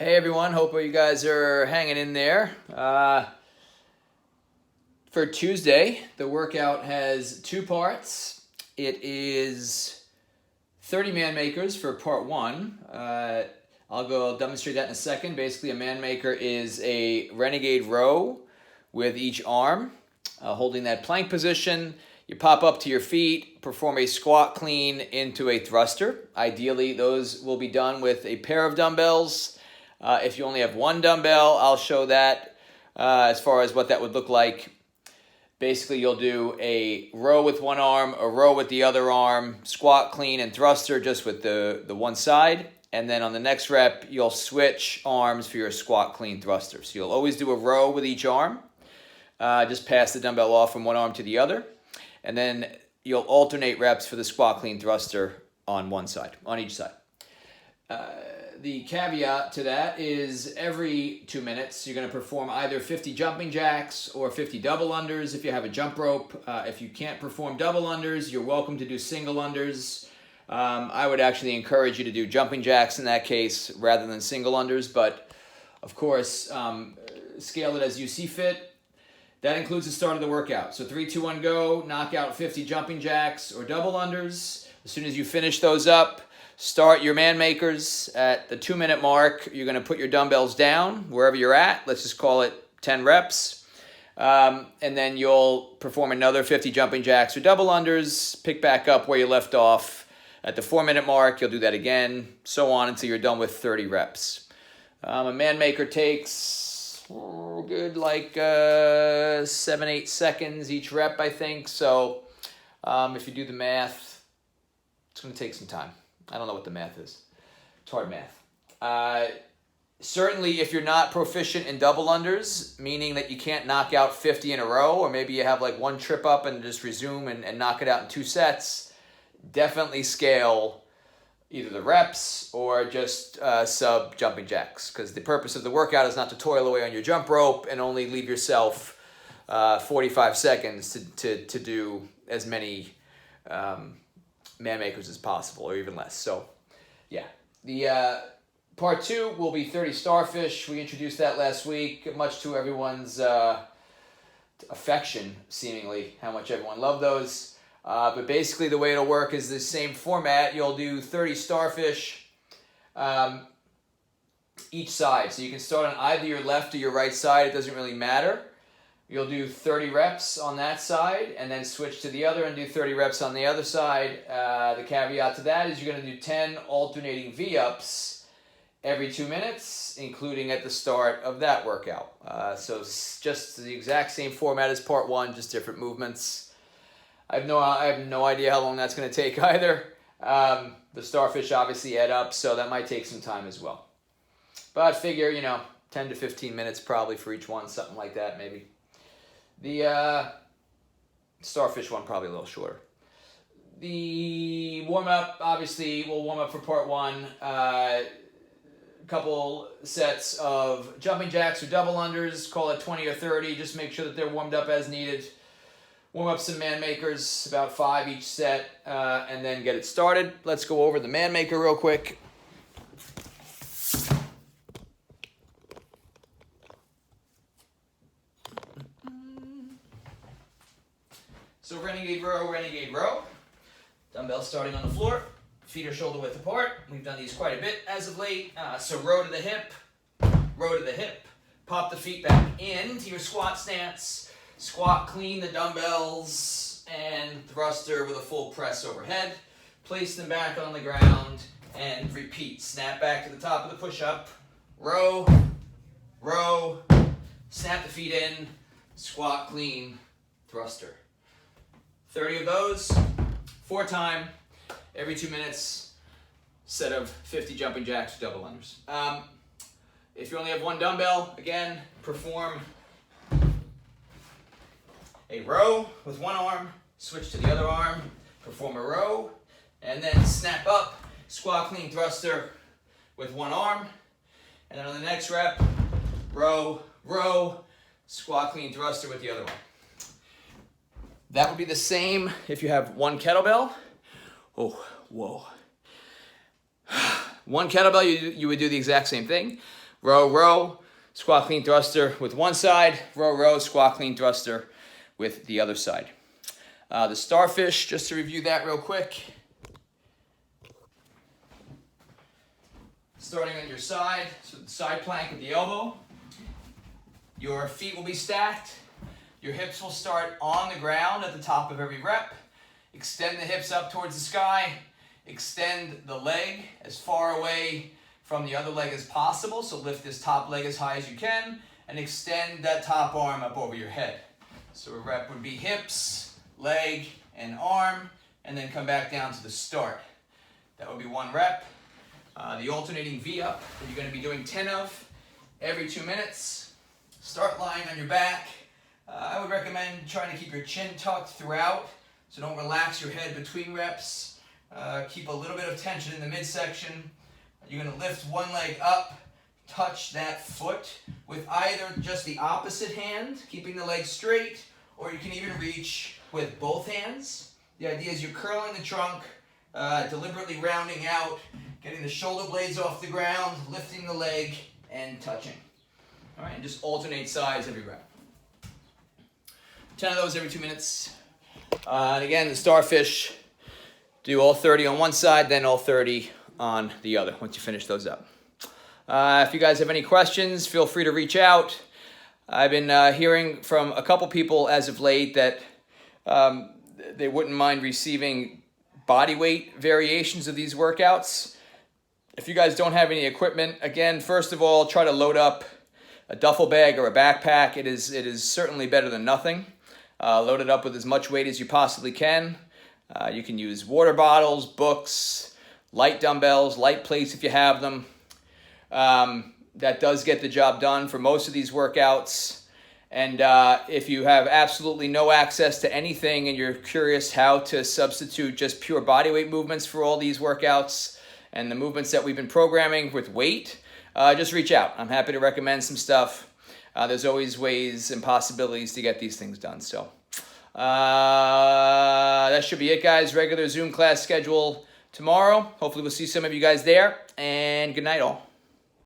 Hey everyone, hope you guys are hanging in there. For Tuesday, the workout has two parts. It is 30 man makers for part one. I'll demonstrate that in a second. Basically, a man maker is a renegade row with each arm holding that plank position. You pop up to your feet, perform a squat clean into a thruster. Ideally, those will be done with a pair of dumbbells. If you only have one dumbbell, I'll show that as far as what that would look like. Basically, you'll do a row with one arm, a row with the other arm, squat, clean, and thruster just with the one side. And then on the next rep, you'll switch arms for your squat, clean, thruster. So you'll always do a row with each arm. Just pass the dumbbell off from one arm to the other. And then you'll alternate reps for the squat, clean, thruster on one side, on each side. The caveat to that is every 2 minutes, you're going to perform either 50 jumping jacks or 50 double unders if you have a jump rope. If you can't perform double unders, you're welcome to do single unders. I would actually encourage you to do jumping jacks in that case rather than single unders, but of course, scale it as you see fit. That includes the start of the workout. So 3, 2, 1, go, knock out 50 jumping jacks or double unders. As soon as you finish those up, start your man makers at the 2 minute mark. You're going to put your dumbbells down wherever you're at. Let's just call it 10 reps. And then you'll perform another 50 jumping jacks or double unders. Pick back up where you left off at the 4 minute mark. You'll do that again, so on until you're done with 30 reps. A man maker takes good 7-8 seconds each rep, I think. So if you do the math, it's going to take some time. I don't know what the math is. It's hard math. Certainly, if you're not proficient in double unders, meaning that you can't knock out 50 in a row, or maybe you have like one trip up and just resume and knock it out in 2 sets, definitely scale either the reps or just sub jumping jacks, because the purpose of the workout is not to toil away on your jump rope and only leave yourself 45 seconds to do as many man makers as possible, or even less. So yeah, the part 2 will be 30 starfish. We introduced that last week, much to everyone's affection, seemingly, how much everyone loved those. But basically the way it'll work is the same format. You'll do 30 starfish each side. So you can start on either your left or your right side. It doesn't really matter. You'll do 30 reps on that side and then switch to the other and do 30 reps on the other side. The caveat to that is you're going to do 10 alternating V-ups every 2 minutes, including at the start of that workout. So it's just the exact same format as part 1, just different movements. I have no idea how long that's going to take either. The starfish obviously add up, so that might take some time as well. But figure, 10 to 15 minutes probably for each one, something like that maybe. The starfish one probably a little shorter. The warm-up, obviously, we'll warm up for part 1. Couple sets of jumping jacks or double unders, call it 20 or 30. Just make sure that they're warmed up as needed. Warm up some man makers, about 5 each set, and then get it started. Let's go over the man maker real quick. So renegade row. Dumbbells starting on the floor. Feet are shoulder width apart. We've done these quite a bit as of late. So row to the hip. Pop the feet back into your squat stance. Squat, clean the dumbbells, and thruster with a full press overhead. Place them back on the ground and repeat. Snap back to the top of the push-up. Row, snap the feet in, squat, clean, thruster. 30 of those, 4 times, every 2 minutes, set of 50 jumping jacks, double unders. If you only have one dumbbell, again, perform a row with one arm, switch to the other arm, perform a row, and then snap up, squat, clean, thruster with one arm. And then on the next rep, row, squat, clean, thruster with the other arm. That would be the same if you have one kettlebell. One kettlebell, you would do the exact same thing. row, row, squat clean thruster with one side, row, row, squat clean thruster with the other side. The starfish, just to review that real quick. Starting on your side, so the side plank at the elbow. Your feet will be stacked. Your hips will start on the ground at the top of every rep. Extend the hips up towards the sky. Extend the leg as far away from the other leg as possible. So lift this top leg as high as you can and extend that top arm up over your head. So a rep would be hips, leg, and arm, and then come back down to the start. That would be one rep. The alternating V-up that you're going to be doing 10 of every 2 minutes. Start lying on your back. I would recommend trying to keep your chin tucked throughout, so don't relax your head between reps. Keep a little bit of tension in the midsection. You're going to lift one leg up, touch that foot with either just the opposite hand, keeping the leg straight, or you can even reach with both hands. The idea is you're curling the trunk, deliberately rounding out, getting the shoulder blades off the ground, lifting the leg, and touching. All right, and just alternate sides every rep. 10 of those every 2 minutes. And again, the starfish, do all 30 on one side, then all 30 on the other once you finish those up. If you guys have any questions, feel free to reach out. I've been hearing from a couple people as of late that they wouldn't mind receiving body weight variations of these workouts. If you guys don't have any equipment, again, first of all, try to load up a duffel bag or a backpack. It is certainly better than nothing. Load it up with as much weight as you possibly can. You can use water bottles, books, light dumbbells, light plates if you have them. That does get the job done for most of these workouts. And if you have absolutely no access to anything and you're curious how to substitute just pure body weight movements for all these workouts and the movements that we've been programming with weight, just reach out. I'm happy to recommend some stuff. There's always ways and possibilities to get these things done. So that should be it, guys. Regular Zoom class schedule tomorrow. Hopefully we'll see some of you guys there. And good night, all.